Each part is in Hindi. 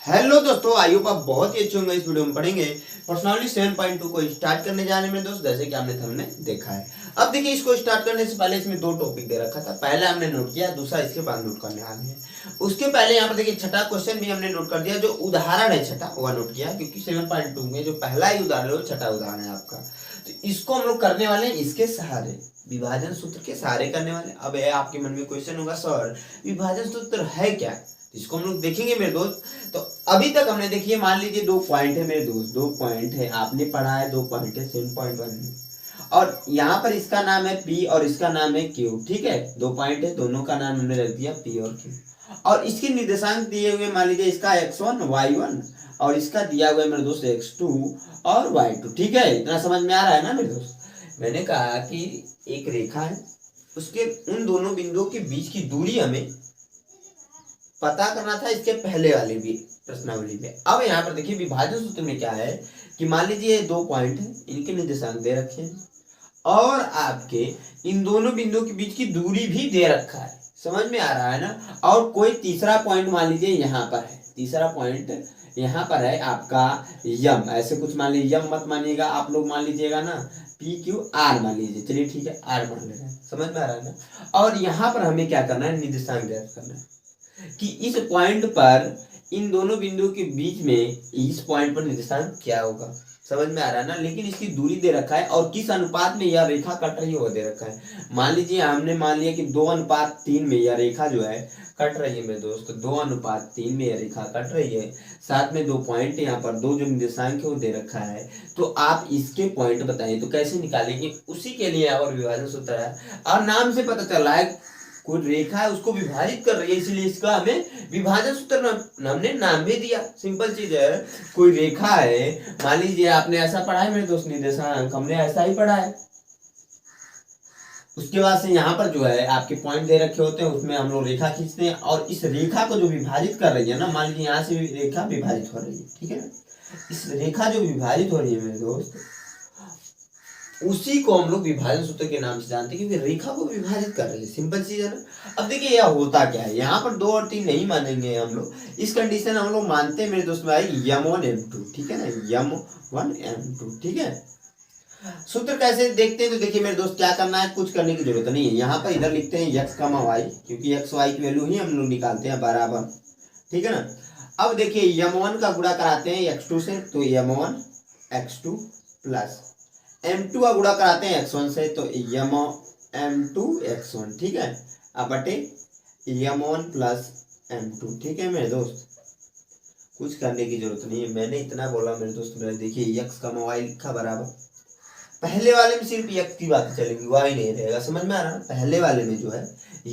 हेलो दोस्तों, आई होप आप बहुत ही अच्छे होंगे। इस वीडियो में पढ़ेंगे पर्सनालिटी 7.2 को स्टार्ट करने जा रहे हैं दोस्त, जैसे कि आपने हमने देखा है। अब देखिए, इसको स्टार्ट करने से पहले इसमें दो टॉपिक दे रखा था। पहला हमने नोट किया, दूसरा इसके बाद नोट करने वाले हैं। उसके पहले यहाँ पर देखिए छठा क्वेश्चन भी हमने नोट कर दिया, जो उदाहरण है छठा वह नोट किया, क्योंकि 7.2 में जो पहला ही उदाहरण है वो छठा उदाहरण है आपका। तो इसको हम लोग करने वाले हैं इसके सहारे, विभाजन सूत्र के सहारे करने वाले। अब आपके मन में क्वेश्चन होगा, सर विभाजन सूत्र है क्या? इसको हम लोग देखेंगे मेरे दोस्त। तो अभी तक हमने देखिए, मान लीजिए दो पॉइंट है मेरे दोस्त, दो पॉइंट है, आपने पढ़ा है दो पॉइंट है 7.1 में, और यहाँ पर इसका नाम है P और इसका नाम है Q। ठीक है, दो पॉइंट है, दोनों का नाम हमने रख दिया P और Q, और इसके निर्देशांक दिए हुए, मान लीजिए इसका x1 y1 और इसका दिया हुआ है मेरे दोस्त x2 और y2। ठीक है, इतना समझ में आ रहा है ना मेरे दोस्त? मैंने कहा कि एक रेखा है, उसके उन दोनों बिंदुओं के बीच की दूरी हमें पता करना था इसके पहले वाले भी प्रश्नावली में। अब यहाँ पर देखिए, विभाजन सूत्र में क्या है कि मान लीजिए दो पॉइंट है, इनके निर्देशांक दे रखे हैं और आपके इन दोनों बिंदुओं के बीच की दूरी भी दे रखा है। समझ में आ रहा है ना? और कोई तीसरा पॉइंट मान लीजिए यहाँ पर है, तीसरा पॉइंट यहाँ पर है आपका यम, ऐसे कुछ मान लीजिए, यम मत मानिएगा आप लोग, मान लीजिएगा ना PQR मान लीजिए। चलिए ठीक है, R मान ले रहे हैं, समझ में आ रहा है ना? और यहाँ पर हमें क्या करना है, निर्देशांक ज्ञात करना है कि इस पॉइंट पर इन दोनों बिंदुओं के बीच में इस पॉइंट पर निर्देशांक क्या होगा। समझ में आ रहा है ना? लेकिन इसकी दूरी दे रखा है और किस अनुपात में यह रेखा कट रही है वो दे रखा है। मान लीजिए हमने मान लिया कि 2:3 में यह रेखा जो है कट रही है मेरे दोस्त, 2:3 में यह रेखा कट रही है। साथ में दो पॉइंट यहाँ पर, दो जो निर्देशांक है वो दे रखा है। तो आप इसके पॉइंट बताइए, तो कैसे निकालेंगे? उसी के लिए और विभाजन सूत्र है, और नाम से पता चल रहा है कोई रेखा है उसको विभाजित कर रही है, इसलिए इसका हमें विभाजन सूत्र हमने नाम भी दिया। सिंपल चीज है, कोई रेखा है, मान लीजिए आपने ऐसा पढ़ा है मेरे दोस्त, निर्देशांक हमने ऐसा ही पढ़ा है। उसके बाद से यहाँ पर जो है आपके पॉइंट दे रखे होते हैं, उसमें हम लोग रेखा खींचते हैं, और इस रेखा को जो विभाजित कर रही है ना, मान लीजिए यहाँ से रेखा विभाजित हो रही है, ठीक है ना? इस रेखा जो विभाजित हो रही है मेरे दोस्त, उसी को हम लोग विभाजन सूत्र के नाम से जानते हैं, क्योंकि रेखा को विभाजित कर रही है। सिंपल चीज है ना? अब देखिए यह होता क्या है, यहाँ पर 2 और 3 नहीं मानेंगे हम लोग, इस कंडीशन हम लोग मानते हैं मेरे दोस्त भाई M1 M2, ठीक है ना? M1 M2, ठीक है। सूत्र कैसे देखते हैं? तो देखिए मेरे दोस्त, क्या करना है, कुछ करने की जरूरत नहीं है। यहाँ पर इधर लिखते हैं x, y, क्योंकि x y की वैल्यू ही हम लोग निकालते हैं बराबर, ठीक है ना? अब देखिए M1 का गुणा कराते हैं x2 से, तो M1 x2 प्लस M2 का गुणा कराते हैं x1 से, तो M2 x1, ठीक है? अब बटे M1 प्लस M2, ठीक है मेरे दोस्त? कुछ करने की जरूरत नहीं है, मैंने इतना बोला मेरे दोस्त। मेरे देखिए x, y लिखा बराबर, पहले वाले में सिर्फ x की बातें चलेंगी, y नहीं रहेगा। समझ में आ रहा है? पहले वाले में जो है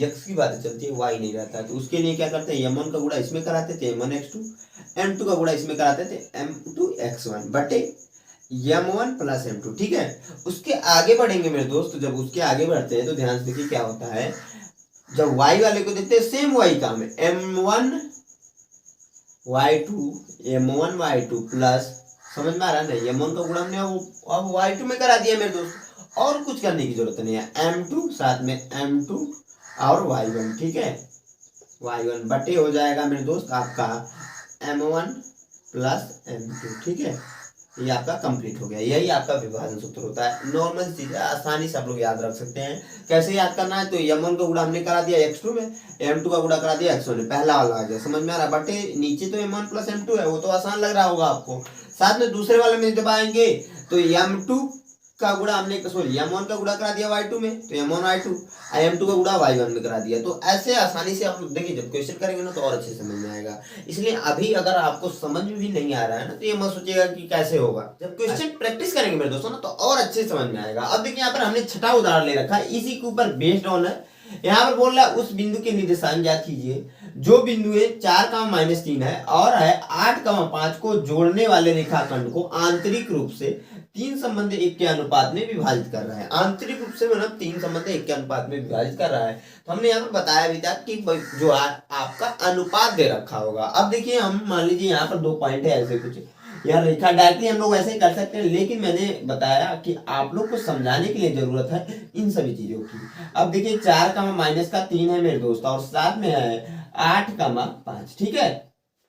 x की बातें चलती है, y नहीं रहता है। तो उसके लिए क्या करते हैं, M1 का गुणा इसमें कराते थे M1 x2, M2 का गुणा इसमें कराते थे M2 x1 बटे M1 प्लस M2, ठीक है? उसके आगे बढ़ेंगे मेरे दोस्त, जब उसके आगे बढ़ते हैं तो ध्यान से देखिए क्या होता है। जब y वाले को देखते हैं, सेम y काम है, M1 y2 M1 y2 plus, समझ में आ रहा है ना? M1 का गुणा हमने अब y2 में करा दिया मेरे दोस्त, और कुछ करने की जरूरत नहीं है। M2 साथ में M2 और y1, ठीक है? y1 बटे हो जाएगा मेरे दोस्त आपका M1 प्लस M2, ठीक है? ये आपका कंप्लीट हो गया। यही आपका विभाजन सूत्र होता है। नॉर्मल चीज है, आसानी से आप लोग याद रख सकते हैं। कैसे याद करना है? तो M1 का गुणा हमने करा दिया x2 में, M2 का गुणा करा दिया x1 में, पहला वाला आ गया। समझ में आ रहा है? बटे नीचे तो M1 प्लस M2 है, वो तो आसान लग रहा होगा आपको। साथ में दूसरे वाले में जब आएंगे तो M2 का गुणा हमने, सॉरी M1 का गुणा करा दिया y2 में, तो M1 y2, M2 का गुणा y1 में करा दिया। तो ऐसे आसानी से आप लोग देखिए, जब क्वेश्चन करेंगे ना तो और अच्छे समझ में आएगा। इसलिए अभी अगर आपको समझ में भी नहीं आ रहा है ना, तो ये मत सोचिएगा कि कैसे होगा। जब क्वेश्चन प्रैक्टिस करेंगे मेरे दोस्तों ना, तो और अच्छे समझ में आएगा। अब देखिए यहाँ पर हमने छठा उदाहरण ले रखा है, इसी के ऊपर बेस्ड ऑन है। यहाँ पर बोल रहा है उस बिंदु के निर्देशांक ज्ञात कीजिए जो बिंदु 4, -3 है और है 8, 5 को जोड़ने वाले रेखाखंड को आंतरिक रूप से 3 संबंध 1 के अनुपात में विभाजित कर रहा है। आंतरिक रूप से मतलब 3 संबंध 1 के अनुपात में विभाजित कर रहा है। तो हमने यहाँ पर बताया भी था कि जो आपका अनुपात दे रखा होगा। अब देखिए, हम मान लीजिए यहाँ पर 2 पॉइंट है, ऐसे कुछ यह रेखा डायरेक्टली हम लोग ऐसे ही कर सकते हैं, लेकिन मैंने बताया कि आप लोग को समझाने के लिए जरूरत है इन सभी चीजों की। अब देखिए 4, -3 है मेरे दोस्त, और साथ में है 8, 5, ठीक है?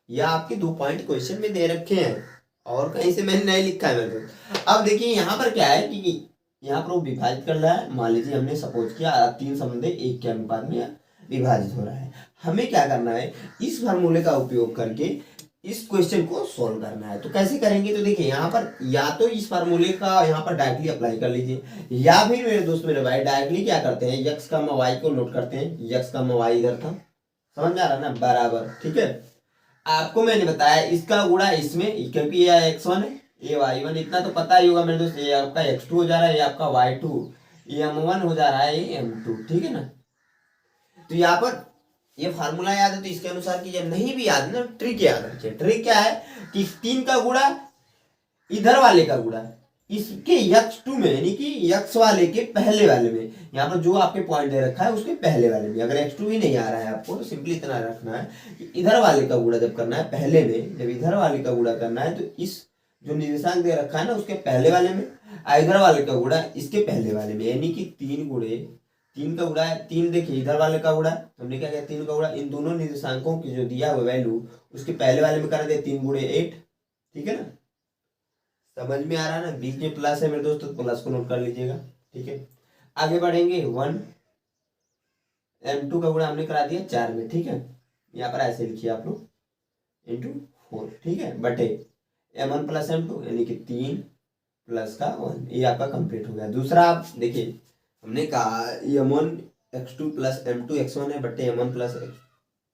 या आपके 2 पॉइंट क्वेश्चन में दे रखे हैं और कहीं से मैंने नहीं लिखा है मेरे को। अब देखिए यहाँ पर क्या है कि यहाँ पर वो विभाजित कर रहा है। मान लीजिए हमने सपोज किया 3 समन्वय 1 के अनुपात में विभाजित हो रहा है। हमें क्या करना है, इस फार्मूले का उपयोग करके इस क्वेश्चन को सॉल्व करना है। तो कैसे करेंगे, तो देखिए यहाँ पर या तो इस फार्मूले का यहाँ पर डायरेक्टली अप्लाई कर लीजिए, या फिर मेरे दोस्त मेरे भाई डायरेक्टली क्या करते हैं, यक्स का वाई को नोट करते हैं। यक्स का वाई इधर था, समझ में आ रहा है ना, बराबर। ठीक है, आपको मैंने बताया इसका गुणा इसमें, क्योंकि ये x1 है, ये y1, इतना तो पता ही होगा मेरे दोस्त। ये आपका x2 हो जा रहा है, ये आपका y2, ये m1 हो जा रहा है, ये m2। ठीक है ना, तो यहाँ पर ये फार्मूला याद है तो इसके अनुसार कीजिए, नहीं भी याद है ना ट्रिक याद रखिए। ट्रिक क्या है कि 3 का गुणा इधर वाले का गुणा इसके x2 में, यानी कि x वाले के पहले वाले में, यहाँ पर जो आपके पॉइंट दे रखा है उसके पहले वाले में। अगर x2 ही नहीं आ रहा है आपको तो सिंपली इतना रखना है कि इधर वाले का गुणा जब करना है पहले में, जब इधर वाले का गुणा करना है तो इस जो निर्देशांक दे रखा है ना उसके पहले वाले में, इधर वाले का गुणा इसके पहले वाले में, यानी कि 3 गुणे 3 का गुणा है 3। देखिए इधर वाले का गुणा हमने क्या किया, 3 का गुणा इन दोनों निर्देशांकों की जो दिया हुआ वैल्यू उसके पहले वाले में कर दिया, 3 गुणे 8। ठीक है ना, समझ में आ रहा है ना। बीच में प्लस है मेरे दोस्तों, प्लस को नोट कर लीजिएगा। ठीक है, आगे बढ़ेंगे। 1 m2 का गुणा हमने करा दिया 4 में। ठीक है, यहाँ पर ऐसे लिखिए आप लोग इंटू 4। ठीक है, बटे m1 प्लस m2 यानी कि 3 प्लस का 1, ये आपका कंप्लीट हो गया। दूसरा आप देखिए हमने कहा m1 x2 plus m2 x1 है, बटे m1 प्लस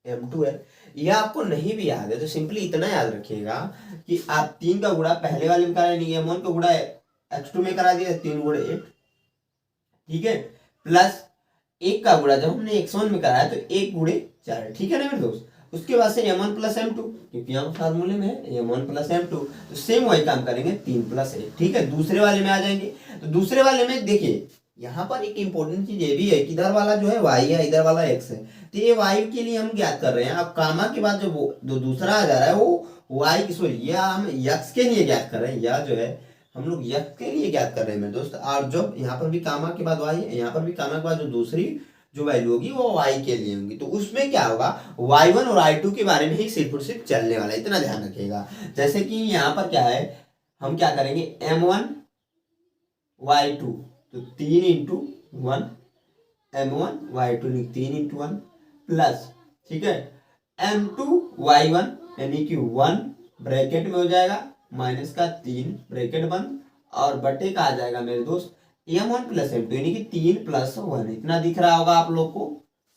m2 है। यह आपको नहीं भी याद है तो सिंपली इतना याद रखिएगा कि आप 3 का गुणा पहले वाले में करा, नहीं m1 का गुणा x2 में करा दिया 3 गुणे 8। ठीक है, प्लस 1 का गुणा जब हमने x1 में कराया तो 1 गुणे 4। ठीक है ना मेरे दोस्त, उसके बाद से m1 प्लस m2, क्योंकि यहाँ फार्मूले में है m1 प्लस m2, तो सेम वही काम करेंगे 3 प्लस 1। ठीक है, दूसरे वाले में आ जाएंगे। तो दूसरे वाले में देखिए यहाँ पर एक इंपॉर्टेंट चीज ये भी है कि इधर वाला जो है y है, इधर वाला x है, तो ये y के लिए हम ज्ञात कर रहे हैं। अब कामा के बाद जो दूसरा आ जा रहा है वो y की, सॉरी या हम x के लिए ज्ञात कर रहे हैं, या जो है हम लोग x के लिए ज्ञात कर रहे हैं मेरे दोस्त। और जब यहाँ पर भी कामा के बाद y है, यहाँ पर भी कामा के बाद जो दूसरी जो वैल्यू होगी वो y के लिए होगी, तो उसमें क्या होगा y1 और y2 के बारे में ही सिर्फ और सिर्फ चलने वाला है, इतना ध्यान रखिएगा। जैसे कि यहाँ पर क्या है, हम क्या करेंगे m1 y2, तो 3 into 1 m1 y2 3 into 1 plus, ठीक है, m2 y1 यानी कि 1 ब्रैकेट में हो जाएगा, माइनस का 3 ब्रैकेट बंद, और बटे का आ जाएगा मेरे दोस्त m1 प्लस m2 यानी कि 3 प्लस 1। इतना दिख रहा होगा आप लोग को,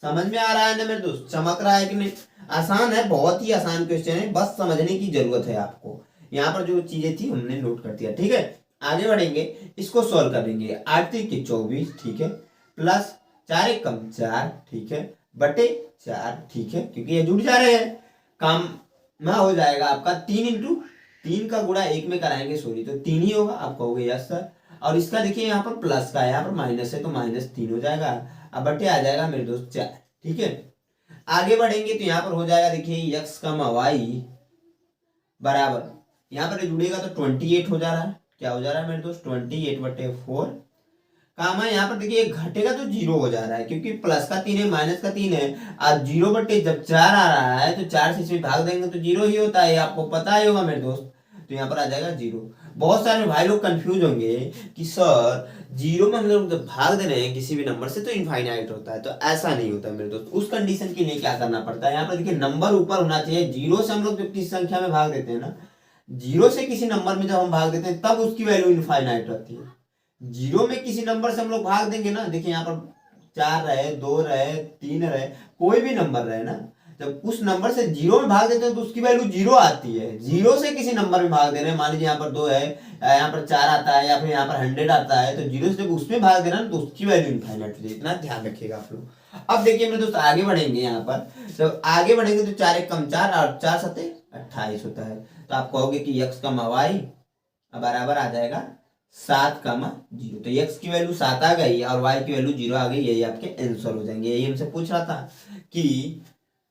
समझ में आ रहा है ना मेरे दोस्त, चमक रहा है कि नहीं। आसान है, बहुत ही आसान क्वेश्चन है, बस समझने की जरूरत है आपको। यहाँ पर जो चीजें थी हमने नोट कर दिया। ठीक है, आगे बढ़ेंगे, इसको सॉल्व करेंगे। 8 के 24, ठीक है, प्लस 4 कम 4, ठीक है, बटे 4, ठीक है, क्योंकि ये जुड़ जा रहे हैं, काम ना हो जाएगा आपका 3 इंटू 3 का गुणा 1 में कराएंगे, सॉरी, तो 3 ही होगा। आप कहोगे यस सर, और इसका देखिए यहाँ पर प्लस का है, यहाँ पर माइनस है तो -3 हो जाएगा, अब बटे आ जाएगा मेरे दोस्त 4। ठीक है, आगे बढ़ेंगे तो यहाँ पर हो जाएगा, देखिए x का y बराबर, यहाँ पर जुड़ेगा तो 28 हो जा रहा है। क्या हो जा रहा है मेरे दोस्त, 28 बटे 4, काम है यहाँ पर देखिए घटेगा तो 0 हो जा रहा है, क्योंकि प्लस का 3 है माइनस का 3 है, और 0 बटे जब 4 आ रहा है तो 4 से इसमें भाग देंगे तो 0 ही होता है, आपको पता ही होगा मेरे दोस्त, तो यहाँ पर आ जाएगा 0। बहुत सारे भाई लोग कंफ्यूज होंगे कि सर 0 में हम लोग जब भाग दे रहे हैं किसी भी नंबर से तो इनफाइनाइट होता है, तो ऐसा नहीं होता मेरे दोस्त। उस कंडीशन के लिए क्या करना पड़ता है, यहाँ पर देखिए नंबर ऊपर होना चाहिए। 0 से हम लोग जब किसी संख्या में भाग देते हैं ना, 0 से किसी नंबर में जब हम भाग देते हैं तब उसकी वैल्यू इनफाइनाइट रहती है। 0 में किसी नंबर से हम लोग भाग देंगे ना, देखिए यहाँ पर 4 रहे, 2 रहे, 3 रहे, कोई भी नंबर रहे ना, जब उस नंबर से 0 में भाग देते हैं तो उसकी वैल्यू 0 आती है। 0 से किसी नंबर में भाग दे रहे हैं, मान लीजिए यहाँ पर 2 है, यहाँ पर 4 आता है, या फिर यहाँ पर 100 आता है, तो 0 से जब उसमें भाग दे रहा है तो उसकी वैल्यू इनफाइनाइट होती है, इतना ध्यान रखिएगा आप लोग। अब देखिए मेरे दोस्त आगे बढ़ेंगे, यहाँ पर जब आगे बढ़ेंगे तो 4 1 कम 4 और 4 7 28 होता है, तो आप कहोगे कि x का y बराबर आ जाएगा 7 का 0, तो x की वैल्यू 7 आ गई और y की वैल्यू 0 आ गई, यही आपके आंसर हो जाएंगे। यही हमसे पूछ रहा था कि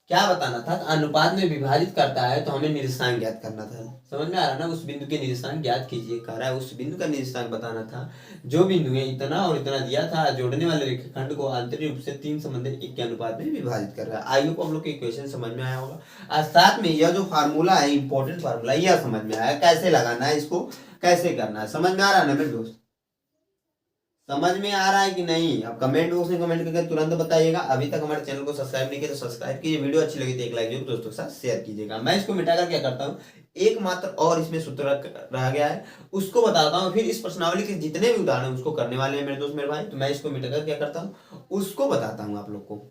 क्या बताना था, अनुपात में विभाजित करता है तो हमें निर्देशांक ज्ञात करना था। समझ में आ रहा है ना, उस बिंदु के निर्देशांक ज्ञात कीजिए कह रहा है, उस बिंदु का निर्देशांक बताना था। जो बिंदु है इतना और इतना दिया था, जोड़ने वाले रेखाखंड को आंतरिक रूप से 3 संबंधित 1 के अनुपात में विभाजित कर रहा है। आई होप हम लोग को इक्वेशन समझ में आया होगा। और साथ में यह जो फार्मूला है, इंपॉर्टेंट फार्मूला, यह समझ में आया कैसे लगाना है, इसको कैसे करना है। समझ में आ रहा है ना मेरे दोस्त, समझ में आ रहा है कि नहीं? अब कमेंट बॉक्स में कमेंट करके तुरंत बताइएगा। अभी तक हमारे चैनल को सब्सक्राइब नहीं किया तो सब्सक्राइब कीजिए, वीडियो अच्छी लगी तो एक लाइक जरूर दोस्तों के साथ शेयर कीजिएगा। मैं इसको मिटाकर क्या करता हूँ, एक मात्र और इसमें सूत्र रह गया है, उसको बताता हूँ। फिर इस प्रश्नावली के जितने भी उदाहरण उसको करने वाले हैं मेरे दोस्त मेरे भाई, तो मैं इसको मिटाकर क्या करता हूँ, उसको बताता हूँ आप लोग को।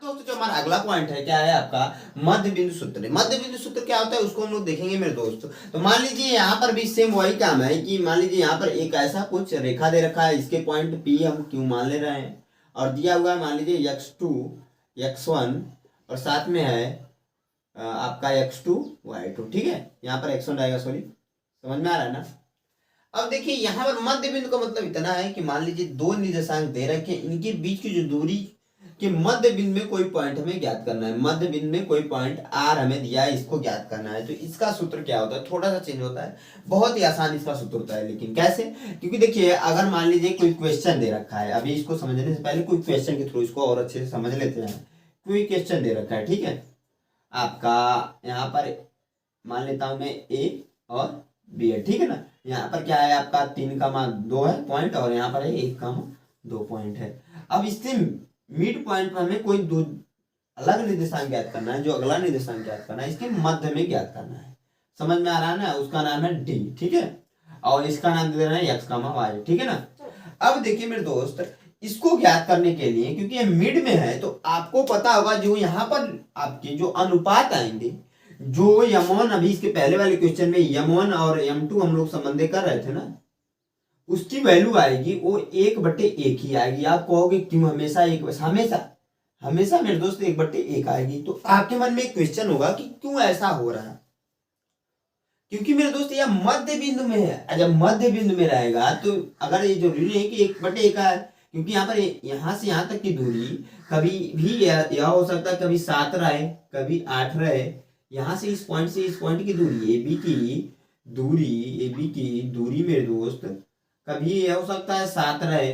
दोस्तों जो हमारा अगला पॉइंट है क्या है आपका, मध्य बिंदु सूत्र। मध्य बिंदु सूत्र क्या होता है उसको हम लोग देखेंगे मेरे दोस्त। तो मान लीजिए यहाँ पर भी सेम वही काम है कि मान लीजिए यहाँ पर एक ऐसा कुछ रेखा दे रखा है, इसके पॉइंट पी हम क्यों मान ले रहे हैं, और दिया हुआ है मान लीजिए x2 x1 और साथ में है आपका x2 y2। ठीक है, यहाँ पर x1 आएगा, सॉरी, समझ में आ रहा है ना। अब देखिए यहाँ पर मध्य बिंदु का मतलब इतना है कि मान लीजिए दो निर्देशांक दे रखे, इनके बीच की जो दूरी कि मध्य बिंदु में कोई पॉइंट हमें ज्ञात करना है, मध्य बिंदु में कोई पॉइंट आर हमें दिया है, इसको ज्ञात करना है। तो इसका सूत्र क्या होता है, थोड़ा सा चेंज होता है, बहुत ही आसान इसका सूत्र होता है। लेकिन कैसे, क्योंकि देखिए अगर मान लीजिए कोई क्वेश्चन दे रखा है, अभी इसको समझने से पहले कोई क्वेश्चन के थ्रू इसको और अच्छे से समझ लेते हैं। कोई क्वेश्चन दे रखा है, ठीक है, आपका यहाँ पर मान लेता हूं मैं ए और बी है, ठीक है ना। यहाँ पर क्या है आपका 3,2 है पॉइंट, और यहाँ पर है 1,2 पॉइंट है। अब इससे मिड पॉइंट पर हमें कोई दो अलग निर्देशांक ज्ञात करना है, जो अगला निर्देशांक ज्ञात करना है, इसके मध्य में ज्ञात करना है। समझ में आ रहा है ना, उसका नाम है डी, ठीक है, और इसका नाम दे देना है एक्स कामा वाई, ठीक है ना। अब देखिए मेरे दोस्त, इसको ज्ञात करने के लिए, क्योंकि ये मिड में है, तो आपको पता होगा जो यहाँ पर आपके जो अनुपात आएंगे, जो m1 अभी इसके पहले वाले क्वेश्चन में m1 और m2 हम लोग संबंध कर रहे थे ना, उसकी वैल्यू आएगी वो 1/1 ही आएगी। आप कहोगे क्यों हमेशा एक, हमेशा हमेशा मेरे दोस्त 1/1 आएगी। तो आपके मन में एक क्वेश्चन होगा कि क्यों ऐसा हो रहा है, क्योंकि मेरे दोस्त यह मध्य बिंदु में है। जब मध्य बिंदु में रहेगा तो अगर ये जरूरी है कि 1/1 है, क्योंकि यहाँ पर यहाँ से यहाँ तक की दूरी कभी भी यह हो सकता है, कभी 7 रहे, कभी 8 रहे। यहाँ से इस पॉइंट की दूरी ए बी की दूरी मेरे दोस्त कभी यह हो सकता है 7 रहे,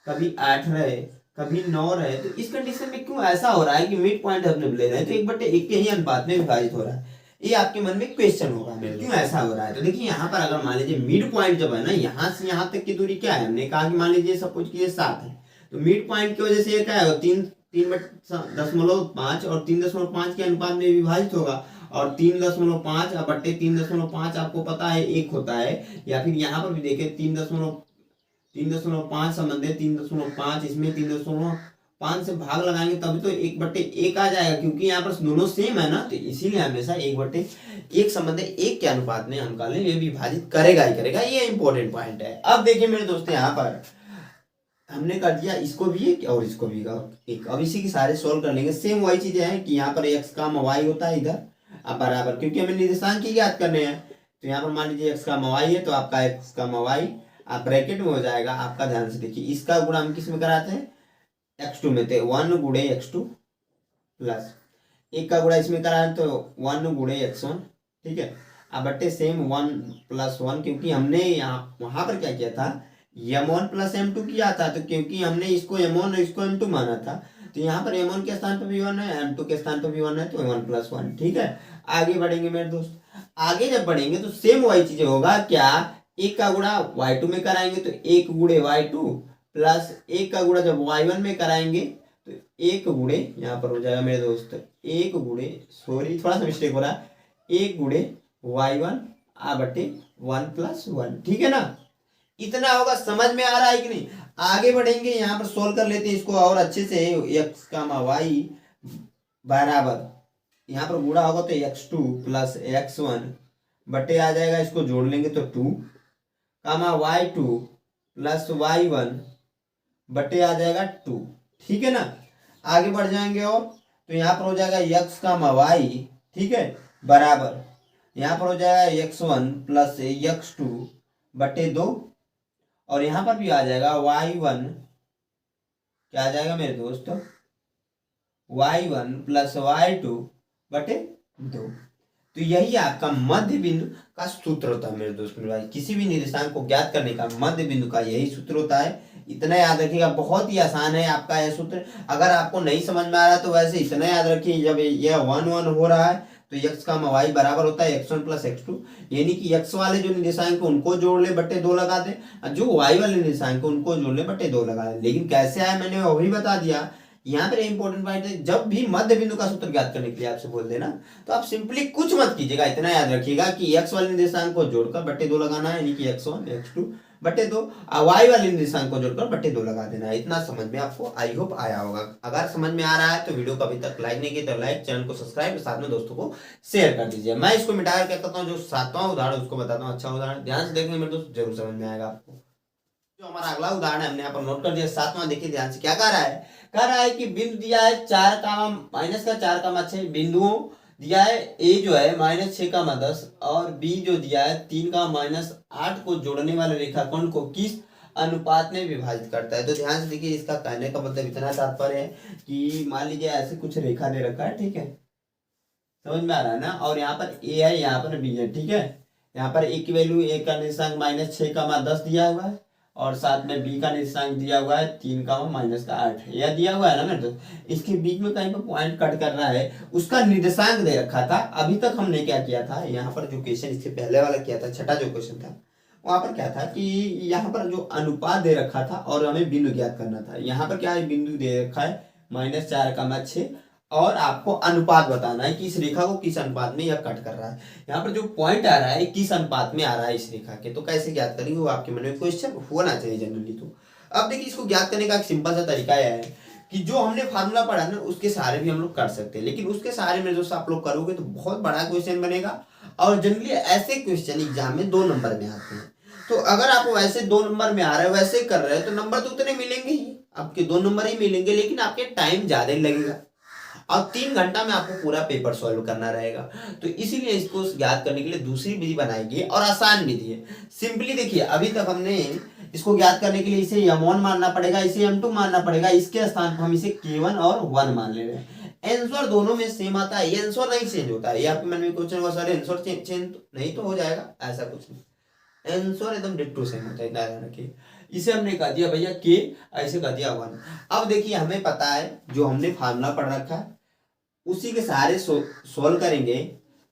कभी 8 रहे, कभी 9 रहे। तो इस कंडीशन में क्यों ऐसा हो रहा है कि मिड पॉइंट हम ले रहे हैं तो 1/1 के ही अनुपात में विभाजित हो रहा है, ये आपके मन में क्वेश्चन होगा मेरे, क्यों ऐसा हो रहा है। तो देखिए यहाँ पर अगर मान लीजिए मिड पॉइंट जब है ना, यहाँ से यहाँ तक की दूरी क्या है, हमने कहा कि मान लीजिए सपोज कीजिए 7 है, तो मिड पॉइंट की वजह से ये क्या है 3.5 और 3.5 के अनुपात में विभाजित होगा, और 3.5 अब बट्टे 3.5 आपको पता है 1 होता है, या फिर यहाँ पर भी देखें 3.5 संबंध है 3.5, इसमें 3.5 से भाग लगाएंगे तभी तो 1/1 आ जाएगा, क्योंकि यहाँ पर दोनों सेम है ना, तो इसीलिए हमेशा 1/1 संबंध 1 के अनुपात में हम कालें ये विभाजित करेगा ही करेगा। ये इंपॉर्टेंट पॉइंट है। अब देखिए मेरे दोस्तों, यहाँ पर हमने कर दिया इसको भी एक और इसको भी एक। अब इसी की सारे सोल्व कर लेंगे। सेम वही चीजें हैं कि यहाँ पर x का y होता है इधर, अब बराबर, क्योंकि हमें निर्देशांक ही ज्ञात करने हैं। तो यहाँ पर मान लीजिए x का y है, तो आपका x का y आप ब्रैकेट में हो जाएगा आपका। ध्यान से देखिए, इसका गुणा हम किस में कराते हैं, x2 में, तो 1 गुणे x2 प्लस 1 का गुणा इसमें कराए तो 1 गुणे x1, ठीक है। अब बट्टे सेम 1 + 1, क्योंकि हमने यहाँ वहां पर क्या किया था, m1 + m2 किया था, तो क्योंकि हमने इसको m1 और इसको m2 माना था, तो यहाँ पर m1 के स्थान पर भी 1 है, m2 के स्थान पर भी 1 है, तो 1 + 1, ठीक है। आगे बढ़ेंगे मेरे दोस्त, आगे जब बढ़ेंगे तो सेम वही चीजें होगा। क्या, 1 का गुणा y2 में कराएंगे तो 1 गुणे y2 प्लस 1 का गुणा जब y1 में कराएंगे तो 1 गुणे, यहाँ पर हो जाएगा मेरे दोस्त 1 गुणे, सॉरी थोड़ा सा मिस्टेक हो रहा है, 1 गुणे y1 बटे 1 + 1, ठीक है ना। इतना होगा, समझ में आ रहा है कि नहीं। आगे बढ़ेंगे, यहाँ पर सोल्व कर लेते हैं इसको और अच्छे से। x का y बराबर, यहाँ पर गुणा होगा तो x2 + x1 बटे आ जाएगा, इसको जोड़ लेंगे तो 2 y2 + y1 बटे आ जाएगा 2, ठीक है ना। आगे बढ़ जाएंगे और तो यहाँ पर हो जाएगा x का y, ठीक है, बराबर यहाँ पर हो जाएगा x1 + x2 बटे 2, और यहाँ पर भी आ जाएगा y1, क्या आ जाएगा मेरे दोस्तों, y1 प्लस y2 बटे 2। तो यही आपका मध्य बिंदु का सूत्र होता है मेरे दोस्त मेरे भाई। किसी भी निर्देशांक को ज्ञात करने का मध्य बिंदु का यही सूत्र होता है। इतना याद रखिएगा, बहुत ही आसान है आपका यह सूत्र। अगर आपको नहीं समझ में आ रहा है तो वैसे इतना याद रखिए, जब ये 1 1 हो रहा है तो x का y बराबर होता है x1 प्लस x2, यानी कि x वाले जो निर्देशांक उनको जोड़ ले बट्टे 2 लगा दे, जो y वाले निर्देशांक उनको जोड़ ले बट्टे 2 लगा दे। लेकिन कैसे आया मैंने वही बता दिया। यहाँ पर इंपॉर्टेंट पॉइंट है, जब भी मध्य बिंदु का सूत्र ज्ञात करने के लिए आपसे बोल देना तो आप सिंपली कुछ मत कीजिएगा, इतना याद रखिएगा कि x वाले निर्देशांक को जोड़कर बट्टे 2 लगाना है, यानी कि x1 x2 बट्टे 2, y वाले निर्देशांक को जोड़कर बट्टे 2 लगा देना है। इतना समझ में आपको आई होप आया होगा। अगर समझ में आ रहा है तो वीडियो को अभी तक लाइक नहीं किया तो लाइक, चैनल को सब्सक्राइब, साथ में दोस्तों को शेयर कर दीजिए। मैं इसको मिटाकर क्या करता हूँ, जो 7वां उदाहरण उसको बताता हूँ। अच्छा उदाहरण ध्यान से देखने मेरे दोस्त, जरूर समझ में आएगा आपको। जो हमारा अगला उदाहरण है हमने यहाँ पर नोट कर दिया 7वां। देखिए ध्यान से क्या कह रहा है कि बिंदु दिया है 4 का माइनस का 4 का 6 बिंदुओं दिया है, ए जो है -6 का 10 और बी जो दिया है 3 का -8 को जोड़ने वाले रेखाखंड को किस अनुपात में विभाजित करता है। तो ध्यान से देखिए, इसका कहने का मतलब इतना तात्पर्य है कि मान लीजिए ऐसे कुछ रेखा दे रखा है, ठीक है, समझ में आ रहा है ना, और यहाँ पर ए है, यहाँ पर बी है, ठीक है। यहाँ पर ए की वैल्यू, ए का निर्देशांक -6 का 10 दिया हुआ है और साथ में बी का निर्देशांक दिया हुआ है 3 का -8, यह दिया हुआ है ना मेरे दोस्त। इसके बीच में कहीं पर पॉइंट कट कर रहा है, उसका निर्देशांक दे रखा था। अभी तक हमने क्या किया था, यहाँ पर जो क्वेश्चन इससे पहले वाला किया था, छठा जो क्वेश्चन था, वहां पर क्या था कि यहाँ पर जो अनुपात दे रखा था और हमें बिंदु ज्ञात करना था। यहाँ पर क्या है, बिंदु दे रखा है -4 का 6 और आपको अनुपात बताना है कि इस रेखा को किस अनुपात में यह कट कर रहा है। यहाँ पर जो पॉइंट आ रहा है किस अनुपात में आ रहा है इस रेखा के, तो कैसे ज्ञात करेंगे वो आपके मन में क्वेश्चन होना चाहिए जनरली। तो अब देखिए, इसको ज्ञात करने का एक सिंपल सा तरीका यह है कि जो हमने फार्मूला पढ़ा ना उसके सहारे भी हम लोग कर सकते हैं, लेकिन उसके सहारे में दोस्तों आप लोग करोगे तो बहुत बड़ा क्वेश्चन बनेगा और जनरली ऐसे क्वेश्चन एग्जाम में 2 नंबर में आते हैं। तो अगर आप वैसे 2 नंबर में आ रहे हो, वैसे कर रहे हो, तो नंबर तो उतने मिलेंगे ही, आपके 2 नंबर ही मिलेंगे, लेकिन आपके टाइम ज्यादा ही लगेगा और 3 घंटा में आपको पूरा पेपर सॉल्व करना रहेगा। तो इसीलिए इसको ज्ञात करने के लिए दूसरी विधि बनाई गई और आसान विधि है। सिंपली देखिए, अभी तक हमने इसको ज्ञात करने के लिए इसे m1 मानना पड़ेगा, इसे m2 मानना पड़ेगा, इसके स्थान पर हम इसे k1 और 1 मान ले रहे हैं। आंसर दोनों में सेम आता है, ये आंसर नहीं चेंज होता है। ये आपके मन में क्वेश्चन होगा सर आंसर चेंज नहीं तो हो जाएगा, ऐसा कुछ नहीं, आंसर एकदम डिट्टो सेम होता है, ध्यान रखिए। इसे हमने कह दिया भैया k, ऐसे कह दिया 1। अब देखिए, हमें पता है जो हमने फार्मूला पढ़ रखा है उसी के सहारे सोल्व करेंगे।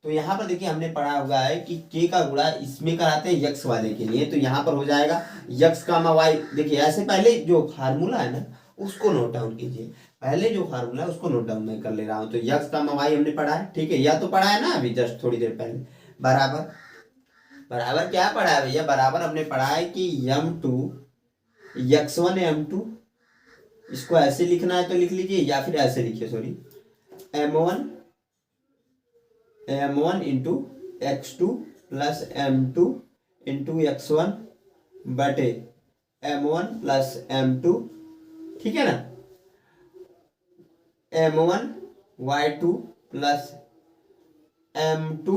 तो यहाँ पर देखिए, हमने पढ़ा हुआ है कि k का गुणा इसमें कराते हैं x वाले के लिए, तो यहाँ पर हो जाएगा x का y। देखिए ऐसे पहले जो फार्मूला है ना उसको नोट डाउन कीजिए, पहले जो फार्मूला है उसको नोट डाउन मैं कर ले रहा हूँ। तो x का y हमने पढ़ा है, ठीक है, या तो पढ़ा है ना अभी जस्ट थोड़ी देर पहले, बराबर बराबर क्या पढ़ा है भैया, बराबर हमने पढ़ा है कि m2 x1 m2, इसको ऐसे लिखना है तो लिख लीजिए या फिर ऐसे लिखिए, sorry, m1 into x2 plus m2 into x1 बटे m1 प्लस m2, ठीक है ना, m1 y2 plus m2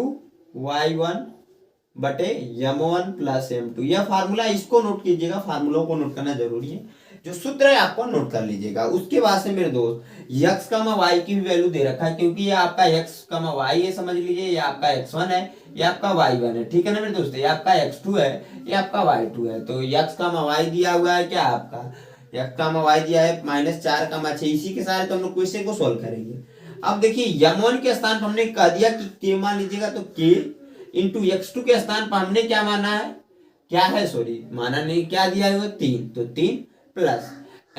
y1 बटे m1 प्लस m2। यह फार्मूला, इसको नोट कीजिएगा, फार्मूलों को नोट करना जरूरी है, जो सूत्र है आपको नोट कर लीजिएगा। उसके बाद से मेरे दोस्त x का y की भी वैल्यू दे रखा है, क्योंकि ये आपका x का y है, समझ लीजिए, ये आपका x1 है, ये आपका y1 है, ठीक है ना मेरे दोस्त, ये आपका x2 है, ये आपका y2 है। तो x का y दिया हुआ है, क्या आपका x का y दिया है -4 का 6, इसी के साथ तो हम लोग क्वेश्चन को सोल्व करेंगे। अब देखिए, m1 के स्थान पर हमने कह दिया कि k मान लीजिएगा, तो k इंटू x2 के स्थान पर हमने क्या माना है, क्या है, सॉरी माना नहीं, क्या दिया है वो 3, तो 3 प्लस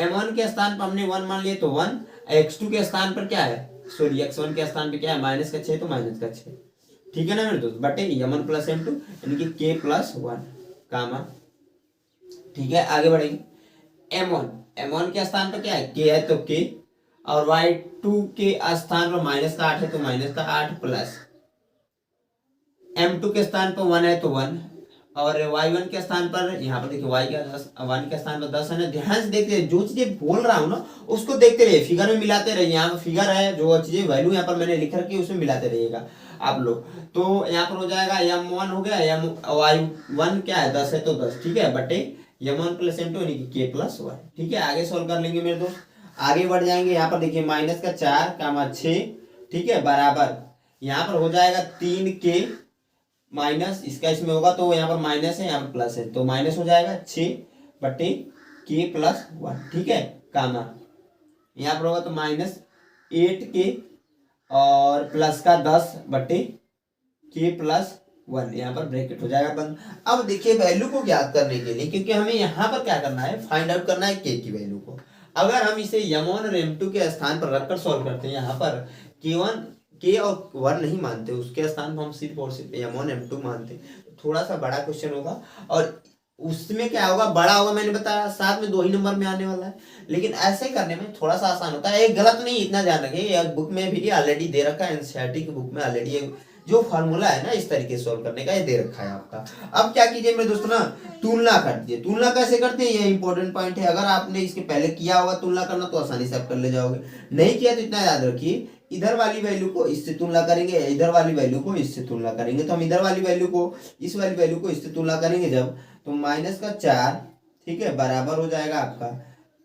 m1 के स्थान पर हमने 1 मान लिए तो 1, x2 के स्थान पर क्या है, सॉरी x1 के स्थान पर क्या है -6, तो -6, ठीक है ना मेरे दोस्त, बटे m1 प्लस m2 यानी कि k प्लस 1 कामा, ठीक है। आगे बढ़ेंगे, m1 के स्थान पर क्या है, k है तो k, और y2 के स्थान पर -8 है तो -8 प्लस m2 के स्थान पर 1 है तो 1, और y1 के स्थान पर यहाँ पर देखिए y का 1 के स्थान पर 10 है ना। ध्यान से देखते रहिए, जो चीजें बोल रहा हूँ ना उसको देखते रहिए, फिगर में मिलाते रहिए। यहाँ पर फिगर है, जो चीजें वैल्यू यहाँ पर मैंने लिख रखी है उसमें मिलाते रहिएगा आप लोग। तो यहाँ पर हो जाएगा m1 हो गया, y1 क्या है 10 है तो 10, ठीक है, बटे m1 प्लस m2 यानी कि k प्लस 1, ठीक है। आगे सोल्व कर लेंगे मेरे दोस्त। आगे बढ़ जाएंगे, यहाँ पर देखिए माइनस का 4, 6, ठीक है, बराबर यहाँ पर हो जाएगा 3k माइनस इसका इसमें होगा तो यहाँ पर माइनस है यहाँ पर प्लस है तो माइनस हो जाएगा 6/k+1, ठीक है, कामा यहाँ पर होगा तो -8k और प्लस का 10/k+1, यहाँ पर ब्रैकेट हो जाएगा बंद। अब देखिए वैल्यू को ज्ञात करने के लिए, क्योंकि हमें यहाँ पर क्या करना है, फाइंड आउट करना है k की वैल्यू को। अगर हम इसे m1 और m2 के स्थान पर रखकर सॉल्व करते हैं, यहाँ पर k और 1 नहीं मानते, उसके स्थान पर हम सिर्फ और सिर्फ m1 m2 मानते, तो थोड़ा सा बड़ा क्वेश्चन होगा और उसमें क्या होगा, बड़ा होगा, मैंने बताया साथ में 2 ही नंबर में आने वाला है। लेकिन ऐसे करने में थोड़ा सा आसान होता है, एक गलत नहीं, इतना ध्यान रखिए, ये बुक में भी ऑलरेडी दे रखा है, एनसीईआरटी की बुक में ऑलरेडी जो फॉर्मूला है ना इस तरीके से सॉल्व करने का, ये दे रखा है आपका। अब क्या कीजिए मेरे दोस्तों ना, तुलना कर दीजिए। तुलना कैसे करते हैं, ये इंपॉर्टेंट पॉइंट है। अगर आपने इसके पहले किया होगा तुलना करना तो आसानी से आप कर ले जाओगे, नहीं किया तो इतना याद रखिए, इधर वाली वैल्यू को इससे तुलना करेंगे, इधर वाली वैल्यू को इससे तुलना करेंगे। तो हम इधर वाली वैल्यू को इस वाली वैल्यू को इससे तुलना करेंगे जब, तो माइनस का 4, ठीक है, बराबर हो जाएगा आपका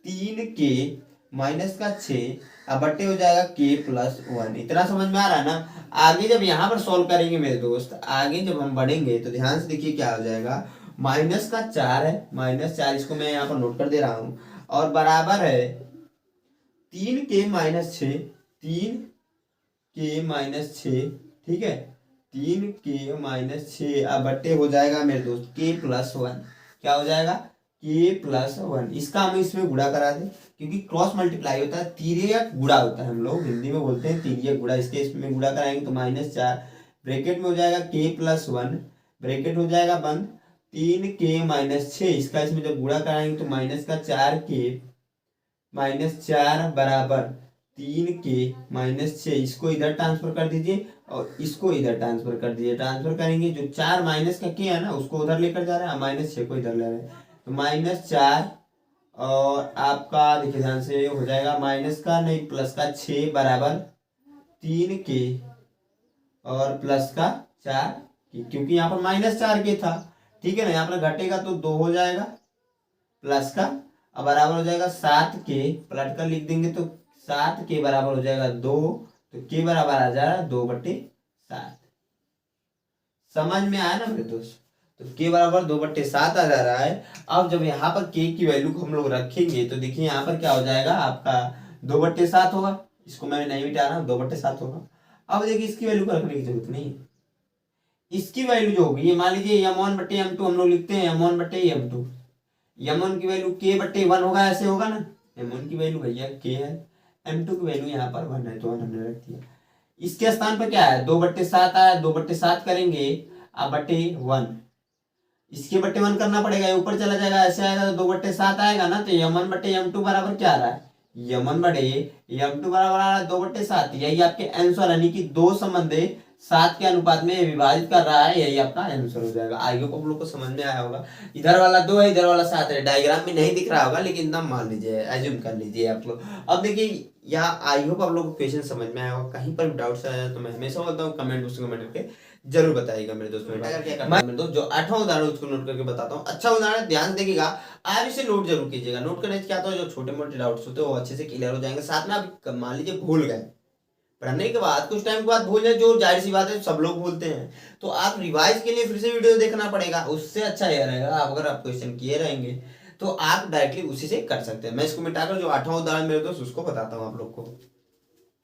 3k माइनस का 6 अब बट्टे हो जाएगा k+1। इतना समझ में आ रहा है ना। आगे जब यहाँ पर सॉल्व करेंगे मेरे दोस्त, आगे जब हम बढ़ेंगे तो ध्यान से देखिए क्या हो जाएगा, माइनस का 4 है, -4 इसको मैं यहाँ पर नोट कर दे रहा हूँ, और बराबर है 3k-6, 3k-6, ठीक है, 3k-6 अब बट्टे हो जाएगा मेरे दोस्त k+1। क्या हो जाएगा, k+1। इसका हम इसमें गुणा करा दें, क्योंकि क्रॉस मल्टीप्लाई होता है, तिर्यक गुणा होता है, हम लोग हिंदी में बोलते हैं तिर्यक गुणा। इसके इसमें गुणा कराएंगे तो -4 ब्रैकेट में हो जाएगा k+1, ब्रैकेट हो जाएगा बंद, 3k-6 इसका इसमें जब गुणा कराएंगे तो माइनस का 4k-4 बराबर 3k-6, इसको इधर ट्रांसफर कर दीजिए और इसको इधर ट्रांसफर कर दीजिए। ट्रांसफर करेंगे जो 4 माइनस का k है ना उसको उधर लेकर जा रहे हैं, -6 को इधर ले रहे हैं, तो -4 और आपका देखिए ध्यान से हो जाएगा माइनस का नहीं प्लस का 6 बराबर 3k और प्लस का 4k, क्योंकि यहाँ पर -4k था, ठीक है ना, यहाँ पर घटेगा तो 2 हो जाएगा प्लस का, अब बराबर हो जाएगा 7k, पलट कर लिख देंगे तो 7k बराबर हो जाएगा 2, तो k बराबर आ जाएगा 2/7। समझ में आया ना मेरे दोस्त, तो k बराबर 2/7 आ जा रहा है। अब जब यहाँ पर k की वैल्यू को हम लोग रखेंगे तो देखिए यहाँ पर क्या हो जाएगा आपका 2/7 होगा, इसको मैं नहीं मिटा रहा, 2/7 होगा। अब देखिए इसकी वैल्यू को रखने की जरूरत नहीं है, इसकी वैल्यू जो होगी, ये मान लीजिए m1/m2 हम लोग लिखते हैं m1/m2, m1 की वैल्यू k/1 होगा, ऐसे होगा ना, m1 की वैल्यू भैया k है, m2 की वैल्यू यहाँ पर 1 है तो 1 हमने रख दिया। इसके स्थान पर क्या है, 2/7 आया, 2/7 करेंगे अब /1, इसके बट्टे 1 करना पड़ेगा, ऊपर चला जाएगा, ऐसे आएगा तो 2/7 आएगा ना, तो m1/m2 बराबर क्या आ रहा है, m1/m2 बराबर आ रहा है 2/7। यही आपके आंसर, यानी कि 2 संबंधे 7 के अनुपात में विभाजित कर रहा है, यही आपका आंसर हो जाएगा। आई होप आप लोग को समझ में आया होगा। इधर वाला 2 है, इधर वाला 7 है, डायग्राम में नहीं दिख रहा होगा लेकिन एकदम मान लीजिए, एज्यूम कर लीजिए आप लोग। अब देखिए यहाँ आई होप आप लोग को क्वेश्चन समझ में आया होगा। कहीं पर भी डाउट्स आया तो मैं हमेशा बोलता हूँ कमेंट बॉक्स में कमेंट करके जरूर बताइएगा मेरे दोस्तों। मेरे दोस्त जो 8वां उदाहरण उसको नोट करके बताता हूँ, अच्छा उदाहरण ध्यान से देखिएगा, आप इसे नोट जरूर कीजिएगा। नोट करने से क्या होता है, जो छोटे मोटे डाउट्स होते हैं वो अच्छे से क्लियर हो जाएंगे। साथ में आप मान लीजिए भूल गए, पढ़ने के बाद कुछ टाइम के बाद भूल जाए, जो जाहिर सी बात है सब लोग भूलते हैं, तो आप रिवाइज के लिए फिर से वीडियो देखना पड़ेगा। उससे अच्छा यह रहेगा अगर आप क्वेश्चन किए रहेंगे तो आप डायरेक्टली उसी से कर सकते हैं। मैं इसको मिटाकर जो 8वां उदाहरण मेरे दोस्त उसको बताता हूँ आप लोग को।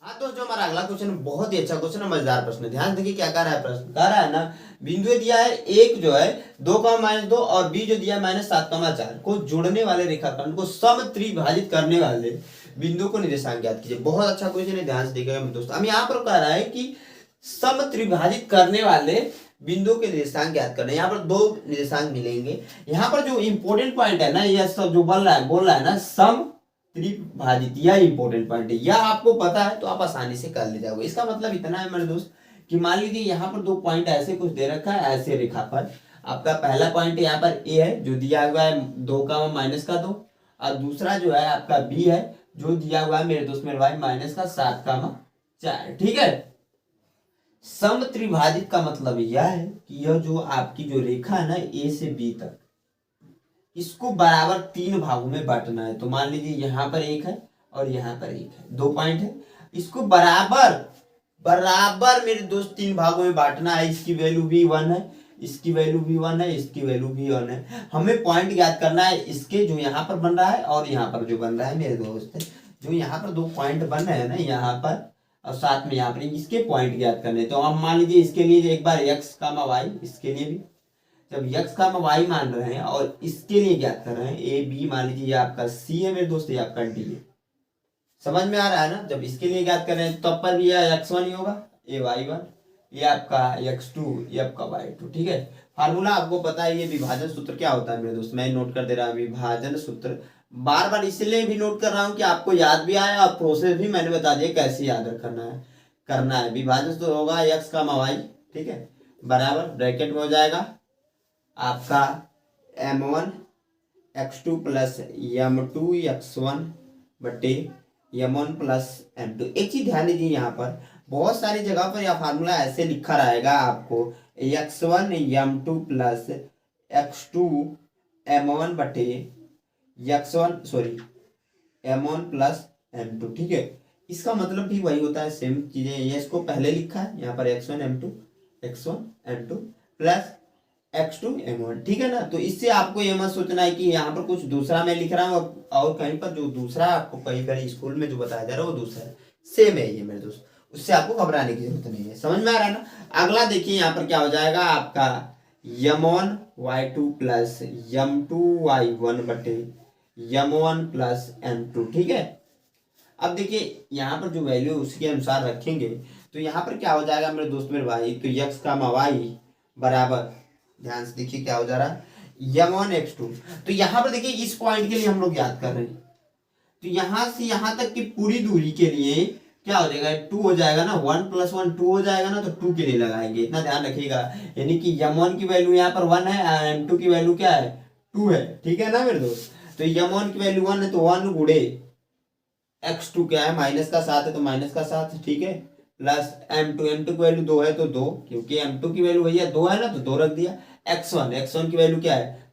हाँ तो जो हमारा अगला क्वेश्चन बहुत ही अच्छा क्वेश्चन है, मजेदार प्रश्न है। ध्यान देखिए क्या कह रहा है प्रश्न, कह रहा है ना, बिंदु दिया है एक जो है 2, और बी जो दिया है -7, को जोड़ने वाले रेखाखंड को समत्रिभाजित करने वाले बिंदु को निर्देशांक ज्ञात कीजिए। बहुत अच्छा क्वेश्चन है, ध्यान से देखिएगा दोस्तों। हम यहाँ पर कह रहा है कि समत्रिभाजित करने वाले बिंदु के निर्देशांक ज्ञात करना। यहाँ पर 2 निर्देशांक मिलेंगे। यहाँ पर जो इंपॉर्टेंट पॉइंट है ना, यह सब जो बोल रहा है ना सम त्रिभाजित, यह इंपॉर्टेंट पॉइंट है। यह आपको पता है तो आप आसानी से कर ले जाओगे। इसका मतलब इतना है मेरे दोस्त कि मान लीजिए यहाँ पर 2 पॉइंट ऐसे कुछ दे रखा है, ऐसे रेखा पर आपका पहला पॉइंट यहाँ पर ए है जो दिया हुआ है 2, -2, और दूसरा जो है आपका बी है जो दिया हुआ है मेरे दोस्त मेरे भाई -7, ठीक है। समत्रिभाजित का मतलब यह है कि यह जो आपकी जो रेखा है ना ए से बी तक, इसको बराबर 3 भागों में बांटना है। तो मान लीजिए यहाँ पर 1 है और यहाँ पर 1 है, 2 पॉइंट है। इसको बराबर बराबर मेरे दोस्त 3 भागों में बांटना है। इसकी वैल्यू भी 1 है, इसकी वैल्यू भी 1 है, इसकी वैल्यू भी 1 है। हमें पॉइंट याद करना है इसके, जो यहाँ पर बन रहा है और यहाँ पर जो बन रहा है मेरे दोस्त। जो यहाँ पर 2 पॉइंट बन रहे हैं ना यहाँ पर, और साथ में यहाँ पर इसके पॉइंट याद करने। तो अब मान लीजिए इसके लिए एक बार x कामा y, इसके लिए भी जब x कामा y मान रहे हैं और इसके लिए ज्ञात कर रहे हैं a b, मान लीजिए ये आपका c है मेरे दोस्त, ये आपका d है। समझ में आ रहा है ना? जब इसके लिए ज्ञात कर रहे हैं तब पर भी यह x1 ही होगा, ये y1, ये आपका x2, ये आपका y2। ठीक है, फार्मूला आपको पता है। ये विभाजन सूत्र क्या होता है मेरे दोस्त, मैं नोट कर दे रहा हूँ विभाजन सूत्र। बार बार इसलिए भी नोट कर रहा हूँ कि आपको याद भी आए, और प्रोसेस भी मैंने बता दिया कैसे याद करना है। विभाजन सूत्र होगा x का y, ठीक है, बराबर ब्रैकेट में हो जाएगा आपका m1 x2 plus m2 x1 बटे m1 प्लस m2। एक चीज ध्यान दीजिए, यहाँ पर बहुत सारी जगह पर यह फार्मूला ऐसे लिखा रहेगा आपको x1 m2 plus x2 m1 बटे m1 प्लस m2। ठीक है, इसका मतलब भी वही होता है, सेम चीजें। ये इसको पहले लिखा है यहाँ पर x1 m2 plus x2 m1। ठीक है ना? तो इससे आपको ये मत सोचना है कि यहाँ पर कुछ दूसरा मैं लिख रहा हूँ और कहीं पर जो दूसरा आपको कहीं पर स्कूल में जो बताया जा रहा है वो दूसरा है। सेम है ये मेरे दोस्त, उससे आपको घबराने की जरूरत नहीं है। समझ में आ रहा है ना? अगला देखिए यहाँ पर क्या हो जाएगा आपका m1 y2 plus m2 y1 बटे m1 प्लस m2। ठीक है, अब देखिए यहाँ पर जो वैल्यू उसके अनुसार रखेंगे तो यहाँ पर क्या हो जाएगा मेरे दोस्त मेरे भाई, तो x का y बराबर, ध्यान से देखिए क्या हो जा रहा है m1 x2। तो यहाँ पर देखिए इस पॉइंट के लिए हम लोग याद कर रहे हैं, तो यहाँ से यहाँ तक की पूरी दूरी के लिए क्या हो जाएगा, 2 हो जाएगा ना, 1 प्लस 1 2 हो जाएगा ना, तो 2 के लिए लगाएंगे। इतना ध्यान रखिएगा, यानी कि m1 की वैल्यू यहाँ पर 1 है, m2 की वैल्यू क्या है 2 है। ठीक है ना मेरे दोस्त? तो m1 की वैल्यू 1 है तो 1 गुड़े x2 क्या है, माइनस का 7 है तो माइनस का 7। ठीक है, प्लस m2 की वैल्यू 2 है तो 2, क्योंकि m2 की वैल्यू भैया 2 है ना तो 2 रख दिया। x1 की वैल्यू क्या है,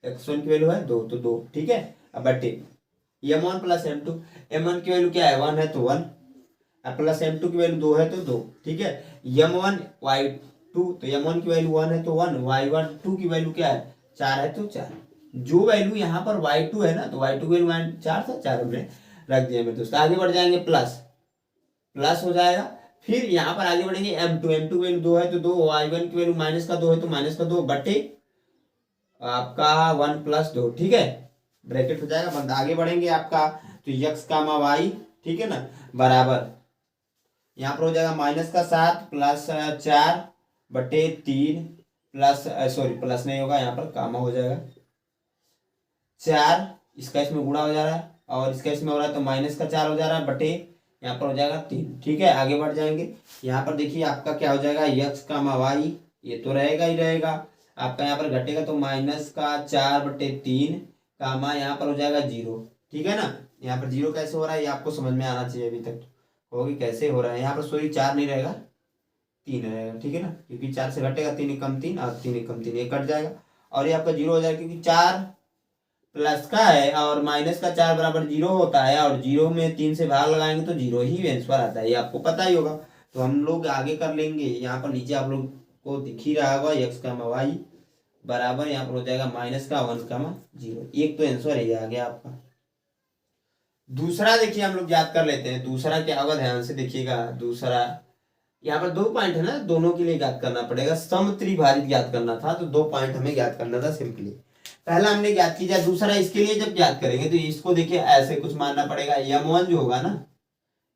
x1 की वैल्यू है 2 तो 2। ठीक है, अब बटे m1 प्लस m1 की वैल्यू क्या है 1 है तो 1, प्लस m2 की वैल्यू 2 है तो 2। ठीक है, m1 y2, तो m1 की वैल्यू 1 है तो 1, y1 2 की वैल्यू क्या है 4 है तो 4। जो वैल्यू यहाँ पर y2 है ना, तो y2 की वैल्यू 4 था, 4 हमने रख दिया मेरे दोस्त। आगे बढ़ जाएंगे, प्लस हो जाएगा। फिर यहाँ पर आगे बढ़ेंगे m2 की वैल्यू 2 है तो 2, y1 की वैल्यू माइनस का 2 है तो माइनस का 2 बटे आपका 1 प्लस 2। ठीक है, ब्रैकेट हो जाएगा बंद। आगे बढ़ेंगे आपका तो x का y, ठीक है ना, बराबर यहाँ पर हो जाएगा माइनस का 7 प्लस 4 बटे 3 प्लस प्लस नहीं होगा, यहाँ पर कामा हो जाएगा 4, इसका इसमें गुणा हो जा रहा है और इसका इसमें हो रहा है तो माइनस का 4 हो जा रहा है बटे यहाँ पर हो जाएगा 3। ठीक है, आगे बढ़ जाएंगे। यहाँ पर देखिए आपका क्या हो जाएगा x का y, ये तो रहेगा ही रहेगा, आपका यहाँ पर घटेगा तो माइनस का 4 बटे 3 कामा यहाँ पर हो जाएगा 0। ठीक है ना? यहाँ पर 0 कैसे हो रहा है ये आपको समझ में आना चाहिए, अभी तक होगी कैसे हो रहा है। यहाँ पर 4 नहीं रहेगा 3 रहेगा। ठीक है ना, क्योंकि 4 से घटेगा 3 एकम 3 और 3 एकम 3 ये कट जाएगा और ये आपका 0 हो जाएगा, क्योंकि 4 प्लस का है और माइनस का 4 बराबर 0 होता है, और 0 में 3 से भाग लगाएंगे तो 0 ही आंसर आता है, ये आपको पता ही होगा। तो हम लोग आगे कर लेंगे। यहाँ पर नीचे आप लोग को दिख ही रहा होगा x का y बराबर यहाँ पर हो जाएगा माइनस का 1 का 0। एक तो आंसर ये आ गया आपका। दूसरा देखिए हम लोग याद कर लेते हैं, दूसरा क्या होगा ध्यान से देखिएगा। दूसरा यहाँ पर 2 पॉइंट है ना, दोनों के लिए याद करना पड़ेगा। समत्रिभाजित याद करना था तो 2 पॉइंट हमें याद करना था सिंपली। पहला हमने याद किया, दूसरा इसके लिए जब याद करेंगे तो इसको देखिए ऐसे कुछ मानना पड़ेगा। m1 जो होगा ना,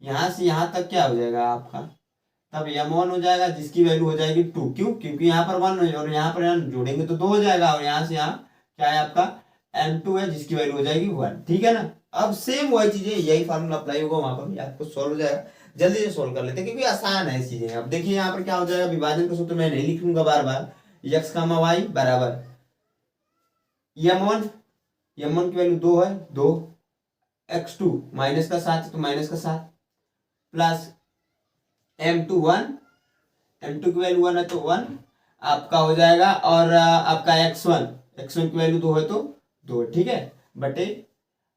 यहाँ से यहाँ तक क्या हो जाएगा आपका, तब m1 हो जाएगा जिसकी वैल्यू हो जाएगी 2। क्यों? क्योंकि यहाँ पर 1 और यहाँ पर जोड़ेंगे तो 2 हो जाएगा, और यहाँ से यहाँ क्या है आपका m2 है जिसकी वैल्यू हो जाएगी 1। ठीक है ना? अब सेम वही चीजें, यही फॉर्मूला अप्लाई होगा वहां पर भी, आपको सोल्व हो जाएगा। जल्दी से सोल्व कर लेते हैं क्योंकि आसान है चीजें। अब देखिए यहाँ पर क्या हो जाएगा, विभाजन का सूत्र मैं नहीं लिखूंगा बार बार। x का y बराबर m1 की वैल्यू 2 है 2, x2 माइनस का 7 तो माइनस का 7 प्लस m2 1, m2 की वैल्यू 1 है तो 1 आपका हो जाएगा, और आपका x1 की वैल्यू 2 है तो 2। ठीक है, बटे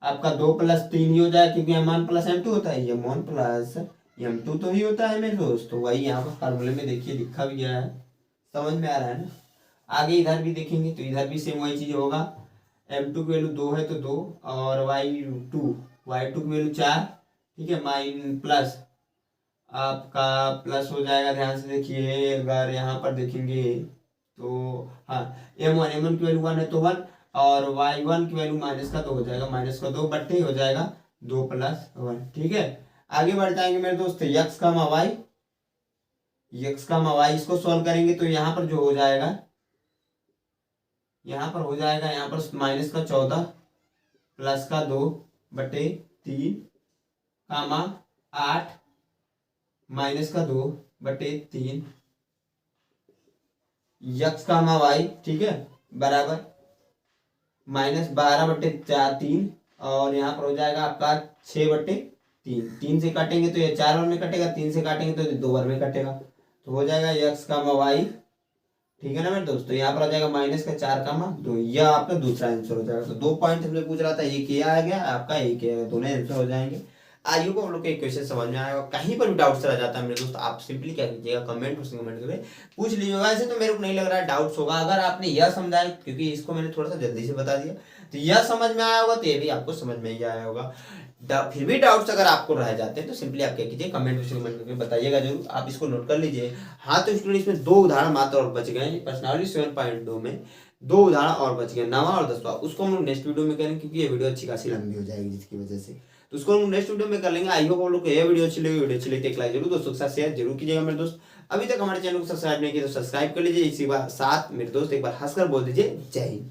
आपका 2+3 ही हो जाएगा, क्योंकि m1 प्लस m2 होता है, m1 प्लस m2 तो ही होता है मेरे दोस्त। तो वही यहाँ पर फार्मूले में देखिए लिखा भी गया है, समझ में आ रहा है ना। आगे इधर भी देखेंगे तो इधर भी सेम वही चीज़ होगा। m2 की वैल्यू 2 है तो 2, और y2 की वैल्यू 4, ठीक है, माइन प्लस आपका प्लस हो जाएगा। ध्यान से देखिए, अगर यहाँ पर देखेंगे तो हाँ, m1 की वैल्यू 1 है तो 1, और y1 की वैल्यू -2 हो जाएगा, -2 बट्टे हो जाएगा 2+1, ठीक है। आगे बढ़ जाएंगे मेरे दोस्त, x का y, इसको सॉल्व करेंगे तो यहाँ पर जो हो जाएगा, यहाँ पर -14 +2/3 8 -2/3 यक्स कामा वाई, ठीक है, बराबर -12/3, और यहाँ पर हो जाएगा आपका 6/3। 3 से काटेंगे तो ये 4 बार में कटेगा, 3 से काटेंगे तो 2 बार में कटेगा, तो हो जाएगा यक्स कामा वाई, ठीक है ना मेरे दोस्तों। यहाँ पर आ जाएगा -4 यह आपका दूसरा आंसर हो जाएगा। तो 2 पॉइंट हमने पूछ रहा था, एक ये आ गया आपका, एक ये आ गया, दोनों आंसर हो जाएंगे। आई होप आप लोग के क्वेश्चन समझ में आएगा। कहीं पर भी डाउट्स रह जाता है मेरे दोस्त, आप सिंपली क्या कीजिएगा, कमेंट करके पूछ लीजिएगा। ऐसे तो मेरे को नहीं लग रहा है डाउट्स होगा, अगर आपने यह समझा, क्योंकि इसको मैंने थोड़ा सा जल्दी से बता दिया, तो यह समझ में आया होगा, तो ये भी आपको समझ में ही आया होगा। फिर भी डाउट्स अगर आपको रह जाते हैं तो सिंपली आप क्या कीजिए, कमेंट करके बताइएगा जरूर। आप इसको नोट कर लीजिए। हाँ, तो स्टूडेंट इसमें 2 उदाहरण मात्र और बच गए। प्रश्नावली 7.2 में 2 उदाहरण और बच गए, 9वां और 10वां। उसको हम लोग नेक्स्ट वीडियो में करेंगे, क्योंकि ये वीडियो अच्छी खासी लंबी हो जाएगी जिसकी वजह से, तो उसको हम नेक्स्ट वीडियो में कर लेंगे। आई होप आप लोग को ये वीडियो अच्छी लगी। वीडियो अच्छी लगी तो एक लाइक जरूर दोस्तों के साथ शेयर जरूर कीजिएगा मेरे दोस्त। अभी तक हमारे चैनल को सब्सक्राइब नहीं किया तो सब्सक्राइब कर लीजिए। इसी बात साथ मेरे दोस्त एक बार हंसकर बोल दीजिए जय हिंद।